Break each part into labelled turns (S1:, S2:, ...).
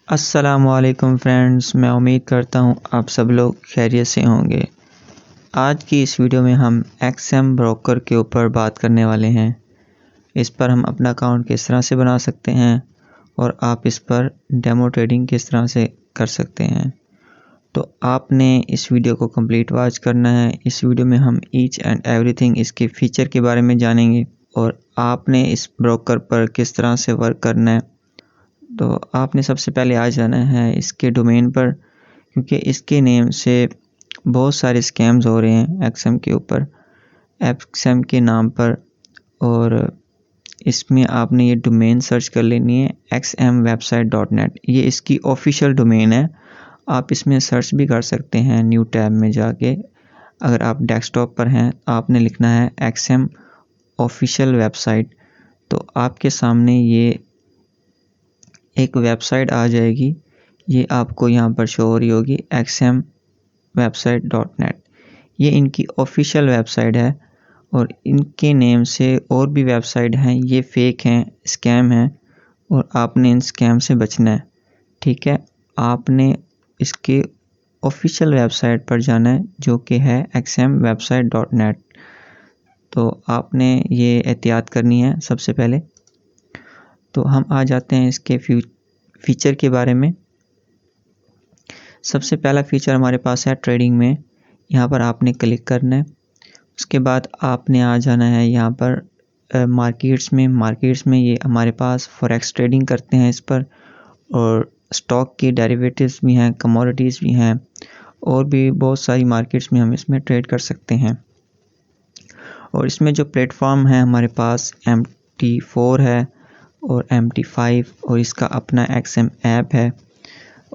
S1: अस्सलामुअलैकुम फ्रेंड्स, मैं उम्मीद करता हूँ आप सब लोग खैरियत से होंगे। आज की इस वीडियो में हम एक्सएम ब्रोकर के ऊपर बात करने वाले हैं। इस पर हम अपना अकाउंट किस तरह से बना सकते हैं और आप इस पर डेमो ट्रेडिंग किस तरह से कर सकते हैं। तो आपने इस वीडियो को कंप्लीट वॉच करना है। इस वीडियो में हम ईच एंड एवरीथिंग इसके फीचर के बारे में जानेंगे और आपने इस ब्रोकर पर किस तरह से वर्क करना है। तो आपने सबसे पहले आ जाना है इसके डोमेन पर, क्योंकि इसके नेम से बहुत सारे स्कैम्स हो रहे हैं एक्सएम के ऊपर, एक्सएम के नाम पर। और इसमें आपने ये डोमेन सर्च कर लेनी है xmwebsite.net। ये इसकी ऑफिशियल डोमेन है। आप इसमें सर्च भी कर सकते हैं न्यू टैब में जाके। अगर आप डेस्कटॉप पर हैं आपने लिखना है एक्सएम ऑफिशियल वेबसाइट। तो आपके सामने ये एक वेबसाइट आ जाएगी, ये आपको यहाँ पर शो हो रही होगी xmwebsite.net। ये इनकी ऑफिशियल वेबसाइट है और इनके नेम से और भी वेबसाइट हैं, ये फेक हैं, स्कैम हैं और आपने इन स्कैम से बचना है। ठीक है, आपने इसके ऑफिशियल वेबसाइट पर जाना है जो कि है xmwebsite.net। तो आपने ये एहतियात करनी है सबसे पहले। तो हम आ जाते हैं इसके फीचर के बारे में। सबसे पहला फीचर हमारे पास है ट्रेडिंग में। यहाँ पर आपने क्लिक करना है। उसके बाद आपने आ जाना है यहाँ पर मार्केट्स में ये हमारे पास फॉरेक्स ट्रेडिंग करते हैं इस पर, और स्टॉक की डेरिवेटिव्स भी हैं, कमोडिटीज़ भी हैं और भी बहुत सारी मार्केट्स में हम इसमें ट्रेड कर सकते हैं। और इसमें जो प्लेटफॉर्म है हमारे पास MT4 है और MT5 और इसका अपना XM ऐप है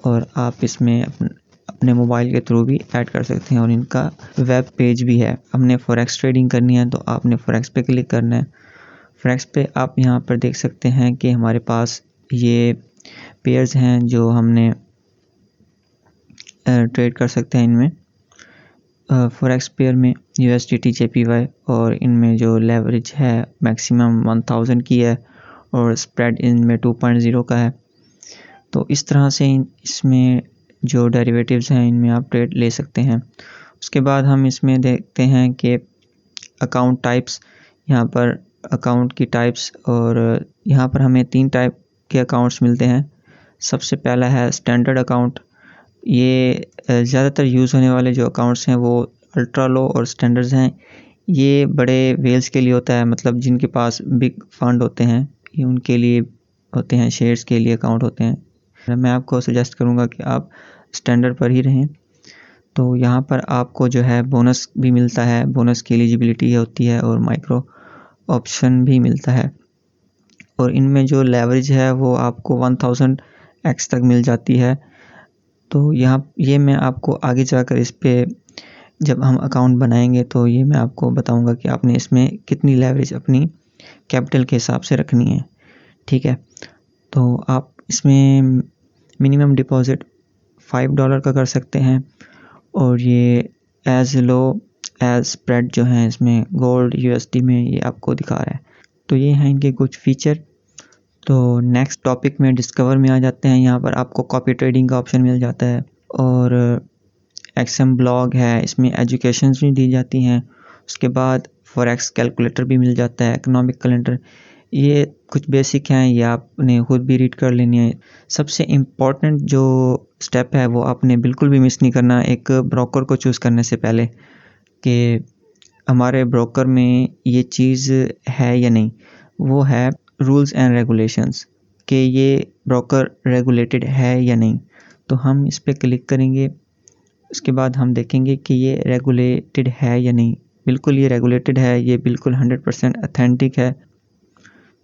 S1: और आप इसमें अपने मोबाइल के थ्रू भी ऐड कर सकते हैं और इनका वेब पेज भी है। हमने फॉरेक्स ट्रेडिंग करनी है तो आपने फॉरेक्स पे क्लिक करना है। फॉरेक्स पे आप यहाँ पर देख सकते हैं कि हमारे पास ये पेयर्स हैं जो हमने ट्रेड कर सकते हैं इनमें। फॉरेक्स पेयर में USDT JPY और इनमें जो लेवरेज है मैक्सिमम 1000 की है और स्प्रेड इनमें 2.0 का है। तो इस तरह से इसमें जो डेरिवेटिव्स हैं इनमें आप ट्रेड ले सकते हैं। उसके बाद हम इसमें देखते हैं कि अकाउंट टाइप्स, यहाँ पर अकाउंट की टाइप्स, और यहाँ पर हमें 3 टाइप के अकाउंट्स मिलते हैं। सबसे पहला है स्टैंडर्ड अकाउंट। ये ज़्यादातर यूज़ होने वाले जो अकाउंट्स हैं वो अल्ट्रा लो और स्टैंडर्ड्स हैं। ये बड़े वेल्स के लिए होता है, मतलब जिनके पास बिग फंड होते हैं ये उनके लिए होते हैं, शेयर्स के लिए अकाउंट होते हैं। मैं आपको सजेस्ट करूँगा कि आप स्टैंडर्ड पर ही रहें। तो यहाँ पर आपको जो है बोनस भी मिलता है, बोनस की एलिजिबिलिटी होती है और माइक्रो ऑप्शन भी मिलता है। और इनमें जो लेवरेज है वो आपको 1000x तक मिल जाती है। तो ये मैं आपको आगे जाकर इस पे जब हम अकाउंट बनाएंगे तो ये मैं आपको बताऊंगा कि आपने इसमें कितनी लेवरेज अपनी कैपिटल के हिसाब से रखनी है। ठीक है, तो आप इसमें मिनिमम डिपॉजिट $5 का कर सकते हैं और ये एज लो एज स्प्रेड जो है इसमें गोल्ड USD में ये आपको दिखा रहा है। तो ये हैं इनके कुछ फीचर। तो नेक्स्ट टॉपिक में डिस्कवर में आ जाते हैं। यहाँ पर आपको कॉपी ट्रेडिंग का ऑप्शन मिल जाता है और XM ब्लॉग है, इसमें एजुकेशंस भी दी जाती हैं। उसके बाद फॉरेक्स कैलकुलेटर भी मिल जाता है, इकोनॉमिक कैलेंडर। ये कुछ बेसिक हैं, ये आपने खुद भी रीड कर लेनी है। सबसे इम्पॉर्टेंट जो स्टेप है वो आपने बिल्कुल भी मिस नहीं करना एक ब्रोकर को चूज़ करने से पहले, कि हमारे ब्रोकर में ये चीज़ है या नहीं। वो है रूल्स एंड रेगुलेशंस, कि ये ब्रोकर रेगुलेटेड है या नहीं। तो हम इस पर क्लिक करेंगे। उसके बाद हम देखेंगे कि ये रेगुलेटेड है या नहीं। बिल्कुल ये रेगुलेटेड है, ये बिल्कुल 100% ऑथेंटिक है।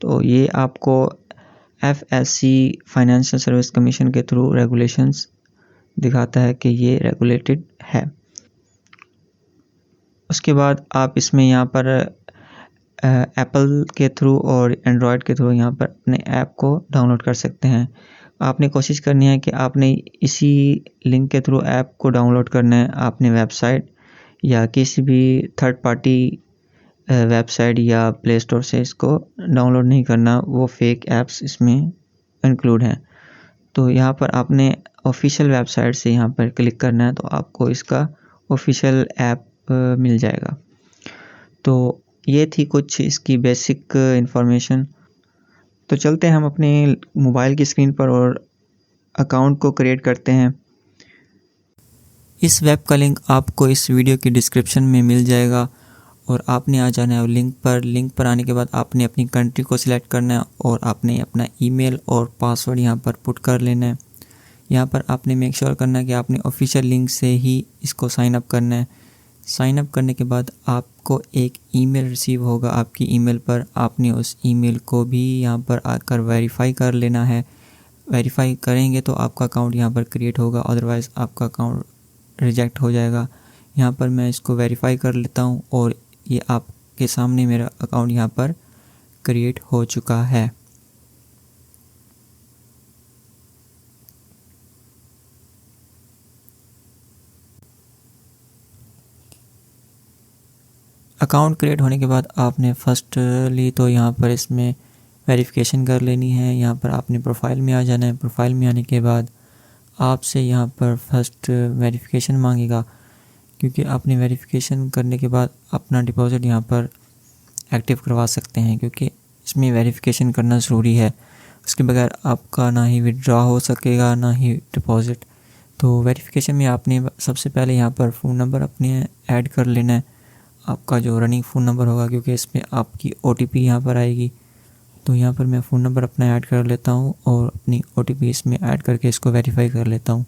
S1: तो ये आपको FSC फाइनेंशियल सर्विस कमीशन के थ्रू रेगुलेशंस दिखाता है कि ये रेगुलेटेड है। उसके बाद आप इसमें यहाँ पर एप्पल के थ्रू और एंड्रॉयड के थ्रू यहाँ पर अपने ऐप को डाउनलोड कर सकते हैं। आपने कोशिश करनी है कि आपने इसी लिंक के थ्रू ऐप को डाउनलोड करना है। आपने वेबसाइट या किसी भी थर्ड पार्टी वेबसाइट या प्ले स्टोर से इसको डाउनलोड नहीं करना, वो फेक ऐप्स इसमें इंक्लूड हैं। तो यहाँ पर आपने ऑफिशियल वेबसाइट से यहाँ पर क्लिक करना है, तो आपको इसका ऑफिशियल ऐप मिल जाएगा। तो ये थी कुछ इसकी बेसिक इन्फॉर्मेशन। तो चलते हैं हम अपने मोबाइल की स्क्रीन पर और अकाउंट को क्रिएट करते हैं। इस वेब का लिंक आपको इस वीडियो की डिस्क्रिप्शन में मिल जाएगा और आपने आ जाना है लिंक पर आने के बाद आपने अपनी कंट्री को सिलेक्ट करना है और आपने अपना ईमेल और पासवर्ड यहाँ पर पुट कर लेना है। यहाँ पर आपने मेक श्योर करना है कि आपने ऑफिशियल लिंक से ही इसको साइन अप करना है। साइन अप करने के बाद आपको एक ईमेल रिसीव होगा आपकी ईमेल पर। आपने उस ईमेल को भी यहाँ पर आकर वेरीफाई कर लेना है। वेरीफाई करेंगे तो आपका अकाउंट यहाँ पर क्रिएट होगा, अदरवाइज़ आपका अकाउंट रिजेक्ट हो जाएगा। यहाँ पर मैं इसको वेरीफाई कर लेता हूँ और ये आपके सामने मेरा अकाउंट यहाँ पर क्रिएट हो चुका है। अकाउंट क्रिएट होने के बाद आपने फर्स्टली तो यहाँ पर इसमें वेरिफिकेशन कर लेनी है। यहाँ पर आपने प्रोफाइल में आ जाना है। प्रोफाइल में आने के बाद आपसे यहाँ पर फर्स्ट वेरिफिकेशन मांगेगा, क्योंकि आपने वेरिफिकेशन करने के बाद अपना डिपॉज़िट यहाँ पर एक्टिव करवा सकते हैं, क्योंकि इसमें वेरिफिकेशन करना ज़रूरी है। उसके बगैर आपका ना ही विड्रॉ हो सकेगा ना ही डिपॉज़िट। तो वेरिफिकेशन में आपने सबसे पहले यहाँ पर फ़ोन नंबर अपने ऐड कर लेना है, आपका जो रनिंग फ़ोन नंबर होगा, क्योंकि इसमें आपकी OTP यहाँ पर आएगी। तो यहाँ पर मैं फ़ोन नंबर अपना ऐड कर लेता हूँ और अपनी OTP इसमें ऐड करके इसको वेरीफाई कर लेता हूँ।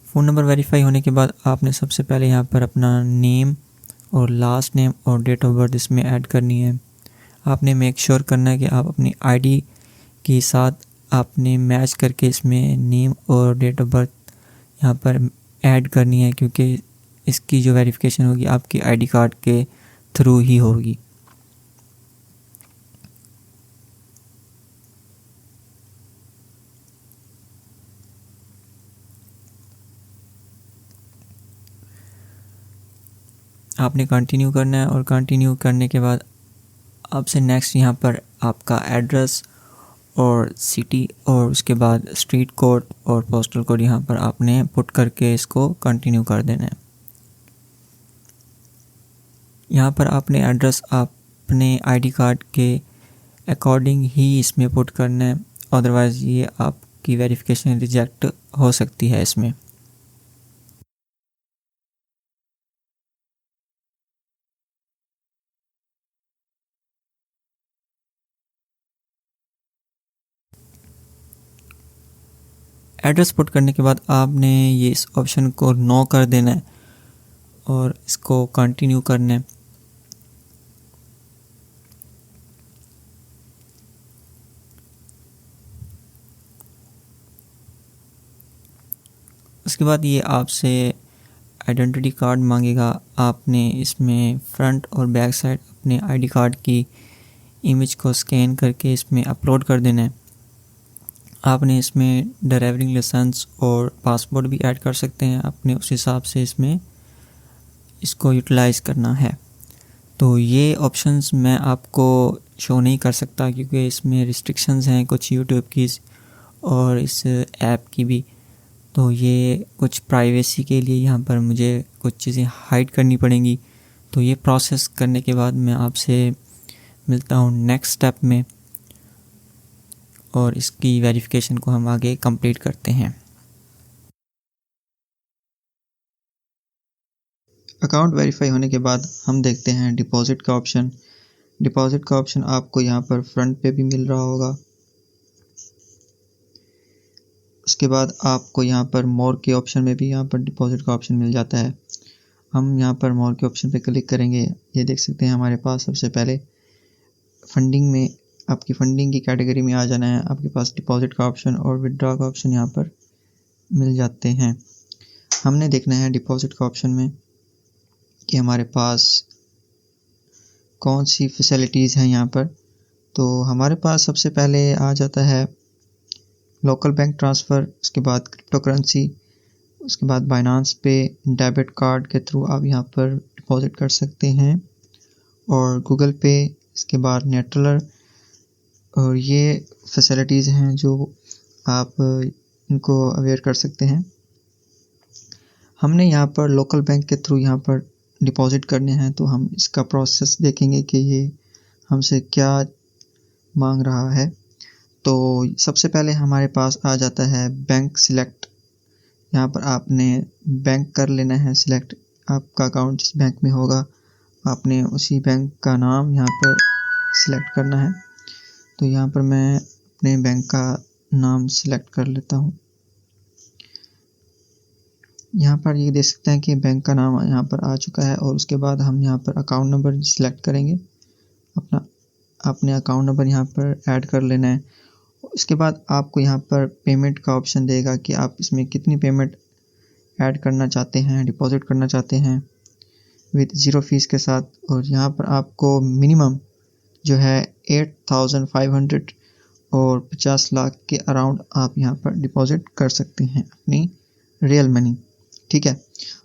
S1: फ़ोन नंबर वेरीफाई होने के बाद आपने सबसे पहले यहाँ पर अपना नेम और लास्ट नेम और डेट ऑफ बर्थ इसमें ऐड करनी है। आपने मेक श्योर करना है कि आप अपनी ID के साथ आपने मैच करके इसमें नेम और डेट ऑफ बर्थ यहाँ पर ऐड करनी है, क्योंकि इसकी जो वेरिफिकेशन होगी आपकी ID कार्ड के थ्रू ही होगी। आपने कंटिन्यू करना है और कंटिन्यू करने के बाद आपसे नेक्स्ट यहाँ पर आपका एड्रेस और सिटी और उसके बाद स्ट्रीट कोड और पोस्टल कोड यहाँ पर आपने पुट करके इसको कंटिन्यू कर देना है। यहाँ पर आपने एड्रेस अपने ID कार्ड के अकॉर्डिंग ही इसमें पुट करना है, अदरवाइज़ ये आपकी वेरिफिकेशन रिजेक्ट हो सकती है इसमें। एड्रेस पुट करने के बाद आपने ये इस ऑप्शन को नो कर देना है और इसको कंटिन्यू करना है। उसके बाद ये आपसे आइडेंटिटी कार्ड मांगेगा। आपने इसमें फ्रंट और बैक साइड अपने ID कार्ड की इमेज को स्कैन करके इसमें अपलोड कर देना है। आपने इसमें ड्राइविंग लाइसेंस और पासपोर्ट भी ऐड कर सकते हैं, अपने उस हिसाब से इसमें इसको यूटिलाइज़ करना है। तो ये ऑप्शंस मैं आपको शो नहीं कर सकता, क्योंकि इसमें रिस्ट्रिक्शंस हैं कुछ यूट्यूब की और इस ऐप की भी। तो ये कुछ प्राइवेसी के लिए यहाँ पर मुझे कुछ चीज़ें हाइड करनी पड़ेंगी। तो ये प्रोसेस करने के बाद मैं आपसे मिलता हूँ नेक्स्ट स्टेप में और इसकी वेरिफिकेशन को हम आगे कंप्लीट करते हैं। अकाउंट वेरीफाई होने के बाद हम देखते हैं डिपॉजिट का ऑप्शन। डिपॉजिट का ऑप्शन आपको यहाँ पर फ्रंट पे भी मिल रहा होगा। उसके बाद आपको यहाँ पर मोर के ऑप्शन में भी यहाँ पर डिपॉजिट का ऑप्शन मिल जाता है। हम यहाँ पर मोर के ऑप्शन पे क्लिक करेंगे। ये देख सकते हैं हमारे पास सबसे पहले फंडिंग में आपकी फंडिंग की कैटेगरी में आ जाना है। आपके पास डिपॉजिट का ऑप्शन और विड्रॉ का ऑप्शन यहाँ पर मिल जाते हैं। हमने देखना है डिपॉजिट का ऑप्शन में कि हमारे पास कौन सी फैसिलिटीज़ हैं यहाँ पर। तो हमारे पास सबसे पहले आ जाता है लोकल बैंक ट्रांसफ़र, उसके बाद क्रिप्टो करेंसी, उसके बाद बाइनांस पे डेबिट कार्ड के थ्रू आप यहाँ पर डिपॉजिट कर सकते हैं, और गूगल पे, इसके बाद नेटलर, और ये फैसिलिटीज़ हैं जो आप इनको अवेयर कर सकते हैं। हमने यहाँ पर लोकल बैंक के थ्रू यहाँ पर डिपॉजिट करने हैं, तो हम इसका प्रोसेस देखेंगे कि ये हमसे क्या मांग रहा है। तो सबसे पहले हमारे पास आ जाता है बैंक सिलेक्ट। यहाँ पर आपने बैंक कर लेना है सिलेक्ट। आपका अकाउंट जिस बैंक में होगा आपने उसी बैंक का नाम यहाँ पर सिलेक्ट करना है। तो यहाँ पर मैं अपने बैंक का नाम सिलेक्ट कर लेता हूँ। यहाँ पर ये देख सकते हैं कि बैंक का नाम यहाँ पर आ चुका है, और उसके बाद हम यहाँ पर अकाउंट नंबर सिलेक्ट करेंगे। अपने अकाउंट नंबर यहाँ पर ऐड कर लेना है। उसके बाद आपको यहाँ पर पेमेंट का ऑप्शन देगा कि आप इसमें कितनी पेमेंट ऐड करना चाहते हैं, डिपॉजिट करना चाहते हैं विद ज़ीरो फीस के साथ। और यहाँ पर आपको मिनिमम जो है 8,500 और 50 लाख के अराउंड आप यहाँ पर डिपॉजिट कर सकते हैं अपनी रियल मनी, ठीक है।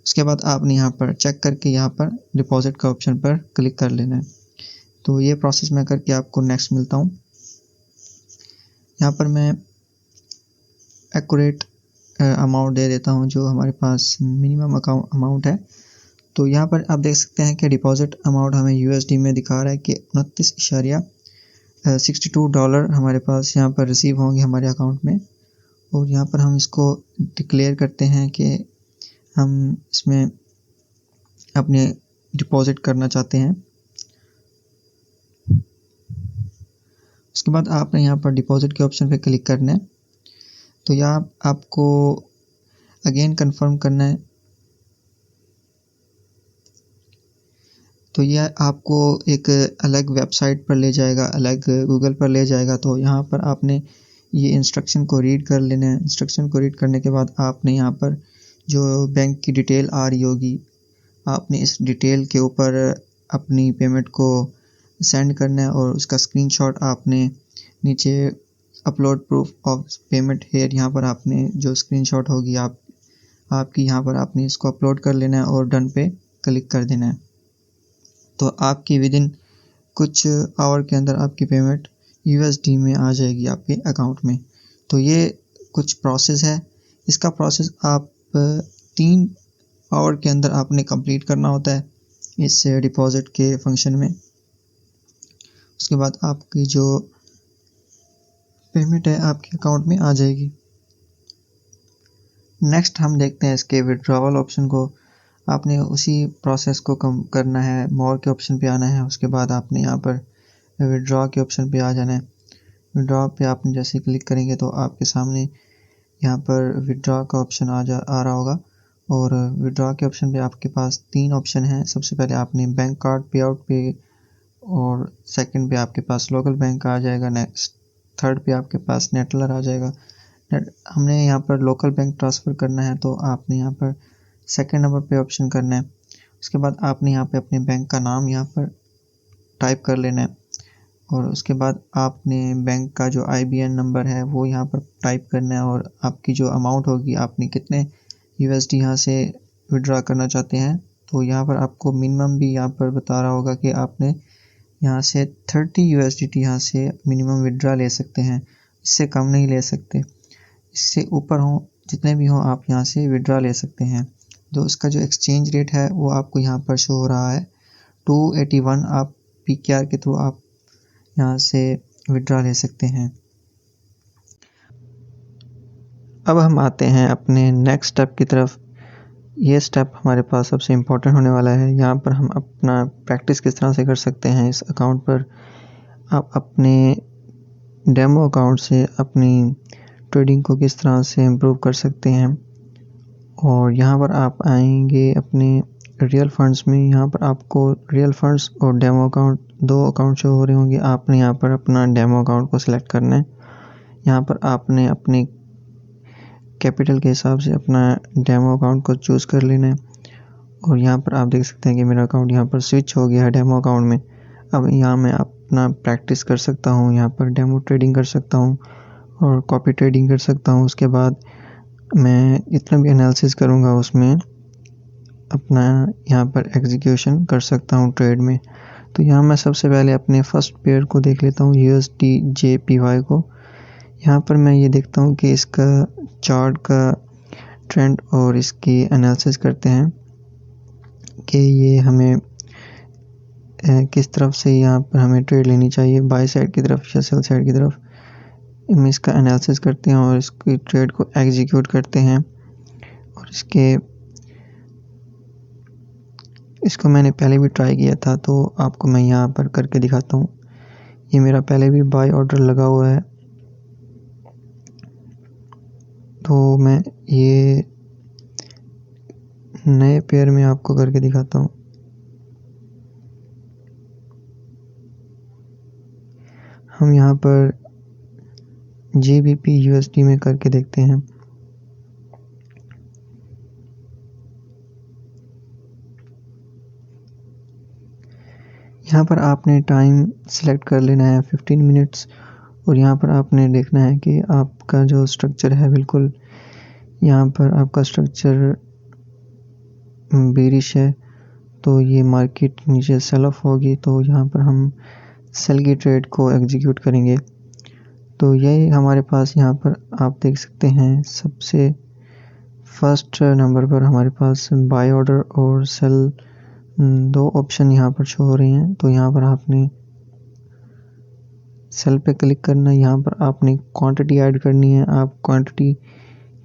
S1: उसके बाद आपने यहाँ पर चेक करके यहाँ पर डिपॉजिट का ऑप्शन पर क्लिक कर लेना है। तो ये प्रोसेस मैं करके आपको नेक्स्ट मिलता हूँ। यहाँ पर मैं एक्यूरेट अमाउंट दे देता हूँ जो हमारे पास मिनिमम अमाउंट है। तो यहाँ पर आप देख सकते हैं कि डिपॉजिट अमाउंट हमें यूएसडी में दिखा रहा है कि $29.62 हमारे पास यहाँ पर रिसीव होंगे हमारे अकाउंट में। और यहाँ पर हम इसको डिक्लेयर करते हैं कि हम इसमें अपने डिपॉजिट करना चाहते हैं। उसके बाद आपने यहाँ पर डिपॉजिट के ऑप्शन पे क्लिक करना है। तो यहाँ आपको अगेन कंफर्म करना है। तो यह आपको एक अलग वेबसाइट पर ले जाएगा, अलग गूगल पर ले जाएगा। तो यहाँ पर आपने ये इंस्ट्रक्शन को रीड कर लेना है। इंस्ट्रक्शन को रीड करने के बाद आपने यहाँ पर जो बैंक की डिटेल आ रही होगी, आपने इस डिटेल के ऊपर अपनी पेमेंट को सेंड करना है, और उसका स्क्रीनशॉट आपने नीचे upload proof of payment here, यहाँ पर आपने जो स्क्रीनशॉट होगी आपकी यहाँ पर आपने इसको अपलोड कर लेना है और डन पे क्लिक कर देना है। तो आपकी विदिन कुछ आवर के अंदर आपकी पेमेंट यूएसडी में आ जाएगी आपके अकाउंट में। तो ये कुछ प्रोसेस है। इसका प्रोसेस आप 3 आवर के अंदर आपने कंप्लीट करना होता है इस डिपॉजिट के फंक्शन में। उसके बाद आपकी जो पेमेंट है आपके अकाउंट में आ जाएगी। नेक्स्ट हम देखते हैं इसके विड्रॉवल ऑप्शन को। आपने उसी प्रोसेस को कम करना है, मोर के ऑप्शन पे आना है। उसके बाद आपने यहाँ पर विड्रॉ के ऑप्शन पे आ जाना है। विड्रॉ पे आपने जैसे क्लिक करेंगे तो आपके सामने यहाँ पर विड्रॉ का ऑप्शन आ रहा होगा। और विड्रॉ के ऑप्शन पे आपके पास 3 ऑप्शन हैं। सबसे पहले आपने बैंक कार्ड पे आउट पे, और सेकंड पे आपके पास लोकल बैंक आ जाएगा। नेक्स्ट थर्ड पे आपके पास नेटलर आ जाएगा। हमने यहाँ पर लोकल बैंक ट्रांसफ़र करना है, तो आपने यहाँ पर सेकंड नंबर पे ऑप्शन करना है। उसके बाद आपने यहाँ पे अपने बैंक का नाम यहाँ पर टाइप कर लेना है, और उसके बाद आपने बैंक का जो IBN नंबर है वो यहाँ पर टाइप करना है, और आपकी जो अमाउंट होगी, आपने कितने USD यहाँ से विड्रॉ करना चाहते हैं। तो यहाँ पर आपको मिनिमम भी यहाँ पर बता रहा होगा कि आपने यहाँ से 30 USDT यहाँ से मिनिमम विड्रॉ ले सकते हैं, इससे कम नहीं ले सकते। इससे ऊपर हो जितने भी हो आप यहाँ से विड्रॉ ले सकते हैं। तो उसका जो एक्सचेंज रेट है वो आपको यहाँ पर शो हो रहा है 281। आप PKR के थ्रू आप यहाँ से विड्रॉ ले सकते हैं। अब हम आते हैं अपने नेक्स्ट स्टेप की तरफ। ये स्टेप हमारे पास सबसे इम्पोर्टेंट होने वाला है। यहाँ पर हम अपना प्रैक्टिस किस तरह से कर सकते हैं इस अकाउंट पर। आप अपने डेमो अकाउंट से अपनी ट्रेडिंग को किस तरह से इम्प्रूव कर सकते हैं। और यहाँ पर आप आएंगे अपने रियल फंड्स में। यहाँ पर आपको रियल फंड्स और डेमो अकाउंट 2 अकाउंट शो हो रहे होंगे। आपने यहाँ पर अपना डेमो अकाउंट को सिलेक्ट करना है। यहाँ पर आपने अपने कैपिटल के हिसाब से अपना डेमो अकाउंट को चूज़ कर लेना है। और यहाँ पर आप देख सकते हैं कि मेरा अकाउंट यहाँ पर स्विच हो गया है डेमो अकाउंट में। अब यहाँ मैं अपना प्रैक्टिस कर सकता हूँ, यहाँ पर डेमो ट्रेडिंग कर सकता हूँ और कॉपी ट्रेडिंग कर सकता हूँ। उसके बाद मैं जितना भी एनालिसिस करूँगा उसमें अपना यहाँ पर एग्जीक्यूशन कर सकता हूँ ट्रेड में। तो यहाँ मैं सबसे पहले अपने फर्स्ट पेयर को देख लेता हूँ USDJPY को। यहाँ पर मैं ये देखता हूँ कि इसका चार्ट का ट्रेंड और इसकी एनालिसिस करते हैं कि ये हमें किस तरफ से यहाँ पर हमें ट्रेड लेनी चाहिए, बाय साइड की तरफ या सेल साइड की तरफ। हम इसका एनालिसिस करते हैं और इसकी ट्रेड को एग्जीक्यूट करते हैं। और इसको मैंने पहले भी ट्राई किया था, तो आपको मैं यहाँ पर करके दिखाता हूँ। ये मेरा पहले भी बाय ऑर्डर लगा हुआ है, तो मैं ये नए पेयर में आपको करके दिखाता हूँ। हम यहाँ पर GBP USD में करके देखते हैं। यहाँ पर आपने टाइम सिलेक्ट कर लेना है 15 मिनट्स, और यहाँ पर आपने देखना है कि आपका जो स्ट्रक्चर है बिल्कुल यहाँ पर आपका स्ट्रक्चर बेरिश है, तो ये मार्केट नीचे सेल ऑफ होगी, तो यहाँ पर हम सेल की ट्रेड को एग्जीक्यूट करेंगे। तो यही हमारे पास यहाँ पर आप देख सकते हैं, सबसे फर्स्ट नंबर पर हमारे पास बाय ऑर्डर और सेल दो ऑप्शन यहाँ पर शो हो रही हैं। तो यहाँ पर आपने सेल पे क्लिक करना है। यहाँ पर आपने क्वांटिटी ऐड करनी है। आप क्वांटिटी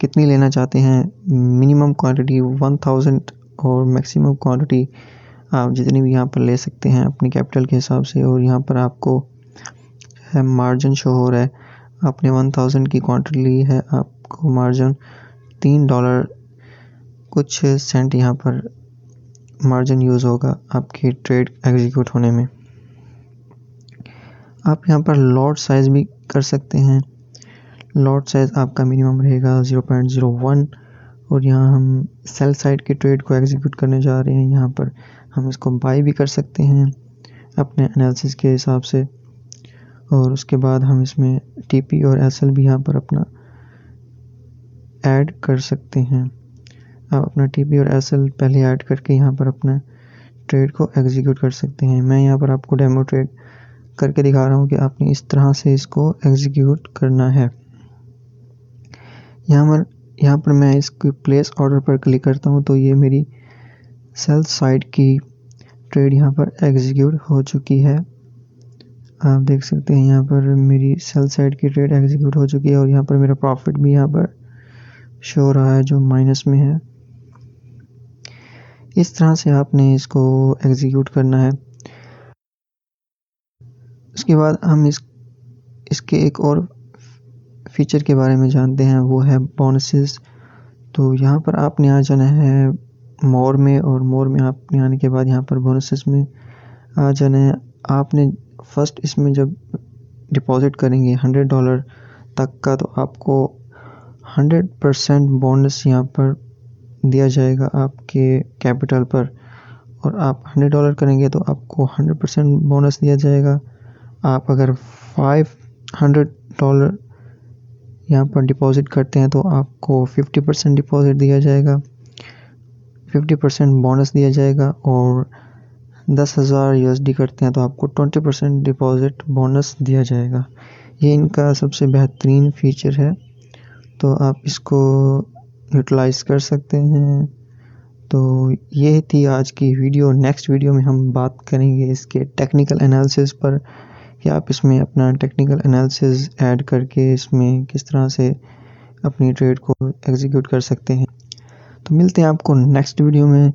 S1: कितनी लेना चाहते हैं, मिनिमम क्वांटिटी 1000 और मैक्सिमम क्वांटिटी आप जितनी भी यहाँ पर ले सकते हैं अपनी कैपिटल के हिसाब से। और यहाँ पर आपको मार्जिन शो हो रहा है, आपने 1000 की क्वांटिटी ली है, आपको मार्जिन $3 कुछ सेंट यहाँ पर मार्जिन यूज़ होगा आपकी ट्रेड एग्जीक्यूट होने में। आप यहाँ पर लॉट साइज़ भी कर सकते हैं। लॉट साइज़ आपका मिनिमम रहेगा 0.01, और यहाँ हम सेल साइड की ट्रेड को एग्जीक्यूट करने जा रहे हैं। यहाँ पर हम इसको बाय भी कर सकते हैं अपने एनालिसिस के हिसाब से, और उसके बाद हम इसमें TP और SL भी यहाँ पर अपना ऐड कर सकते हैं। आप अपना TP और SL पहले ऐड करके यहाँ पर अपना ट्रेड को एग्जीक्यूट कर सकते हैं। मैं यहाँ पर आपको डेमो ट्रेड करके दिखा रहा हूँ कि आपने इस तरह से इसको एग्जीक्यूट करना है। यहाँ पर मैं इसको प्लेस ऑर्डर पर क्लिक करता हूँ, तो ये मेरी सेल साइड की ट्रेड यहाँ पर एग्जीक्यूट हो चुकी है। आप देख सकते हैं यहाँ पर मेरी सेल साइड की ट्रेड एग्जीक्यूट हो चुकी है, और यहाँ पर मेरा प्रॉफिट भी यहाँ पर शो हो रहा है जो माइनस में है। इस तरह से आपने इसको एग्जीक्यूट करना है। उसके बाद हम इसके एक और फीचर के बारे में जानते हैं, वो है बोनसेस। तो यहाँ पर आपने आ जाना है मोर में, और मोर में आपने आने के बाद यहाँ पर बोनसेस में आ जाना है। आपने फर्स्ट इसमें जब डिपॉजिट करेंगे $100 तक का, तो आपको 100% बोनस यहाँ पर दिया जाएगा आपके कैपिटल पर। और आप $100 करेंगे तो आपको 100% बोनस दिया जाएगा। आप अगर $500 यहाँ पर डिपॉजिट करते हैं तो आपको 50% डिपॉजिट दिया जाएगा, 50% बोनस दिया जाएगा। और 10,000 USD करते हैं तो आपको 20% डिपॉजिट बोनस दिया जाएगा। ये इनका सबसे बेहतरीन फीचर है, तो आप इसको यूटिलाइज़ कर सकते हैं। तो ये थी आज की वीडियो। नेक्स्ट वीडियो में हम बात करेंगे इसके टेक्निकल एनालिसिस पर, कि आप इसमें अपना टेक्निकल एनालिसिस ऐड करके इसमें किस तरह से अपनी ट्रेड को एग्जीक्यूट कर सकते हैं। तो मिलते हैं आपको नेक्स्ट वीडियो में।